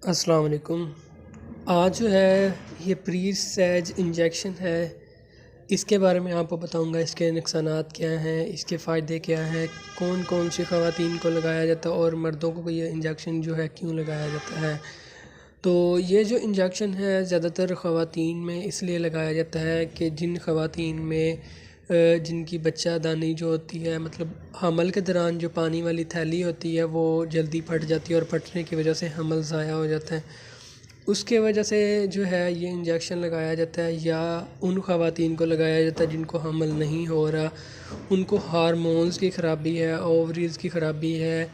अस्सलाम वालेकुम। आज जो है ये प्री सैज इंजेक्शन है, इसके बारे में आपको बताऊंगा। इसके नुकसानात क्या हैं, इसके फ़ायदे क्या हैं, कौन कौन सी ख़वातीन को लगाया जाता है और मर्दों को ये इंजेक्शन जो है क्यों लगाया जाता है। तो ये जो इंजेक्शन है ज़्यादातर ख़वातीन में इसलिए लगाया जाता है कि जिन ख़वातीन में जिनकी बच्चादानी जो होती है, मतलब हमल के दौरान जो पानी वाली थैली होती है वो जल्दी फट जाती है और फटने की वजह से हमल ज़ाया हो जाता है। उसके वजह से जो है ये इंजेक्शन लगाया जाता है, या उन ख़वातीन को लगाया जाता है जिनको हमल नहीं हो रहा, उनको हार्मोन्स की ख़राबी है, ओवरीज़ की ख़राबी है,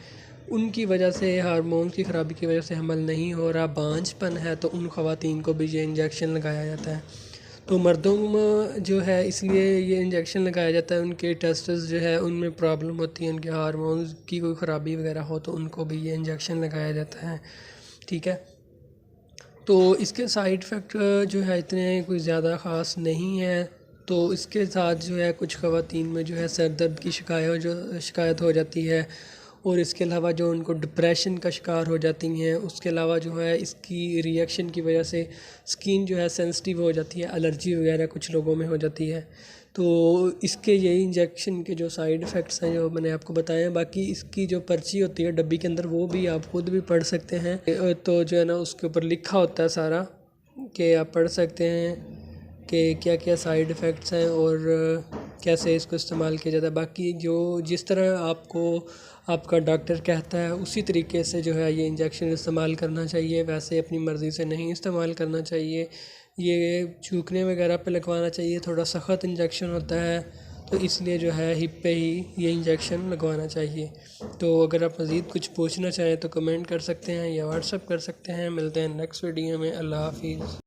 उनकी वजह से हार्मोन्स की ख़राबी की वजह से हमल नहीं हो रहा, बांझपन है, तो उन ख़वातीन को भी ये इंजेक्शन लगाया जाता है। तो मर्दों में जो है इसलिए ये इंजेक्शन लगाया जाता है, उनके टेस्ट्स जो है उनमें प्रॉब्लम होती है, उनके हार्मोन्स की कोई ख़राबी वगैरह हो तो उनको भी ये इंजेक्शन लगाया जाता है। ठीक है। तो इसके साइड इफ़ेक्ट जो है इतने कोई ज़्यादा ख़ास नहीं है। तो इसके साथ जो है कुछ ख़वातीन में जो है सर दर्द की शिकायत हो जाती है, और इसके अलावा जो उनको डिप्रेशन का शिकार हो जाती हैं। उसके अलावा जो है इसकी रिएक्शन की वजह से स्किन जो है सेंसिटिव हो जाती है, एलर्जी वगैरह कुछ लोगों में हो जाती है। तो इसके यही इंजेक्शन के जो साइड इफ़ेक्ट्स हैं जो मैंने आपको बताए हैं। बाकी इसकी जो पर्ची होती है डब्बी के अंदर वो भी आप खुद भी पढ़ सकते हैं। तो जो है ना उसके ऊपर लिखा होता है सारा, कि आप पढ़ सकते हैं कि क्या क्या साइड इफ़ेक्ट्स हैं और कैसे इसको इस्तेमाल किया जाता है। बाकी जो जिस तरह आपको आपका डॉक्टर कहता है उसी तरीके से जो है ये इंजेक्शन इस्तेमाल करना चाहिए, वैसे अपनी मर्ज़ी से नहीं इस्तेमाल करना चाहिए। ये चूकने वगैरह पे लगवाना चाहिए, थोड़ा सख्त इंजेक्शन होता है, तो इसलिए जो है हिप पे ही ये इंजेक्शन लगवाना चाहिए। तो अगर आप मज़ीद कुछ पूछना चाहें तो कमेंट कर सकते हैं या व्हाट्सअप कर सकते हैं। मिलते हैं नेक्स्ट वीडियो में। अल्लाह हाफिज़।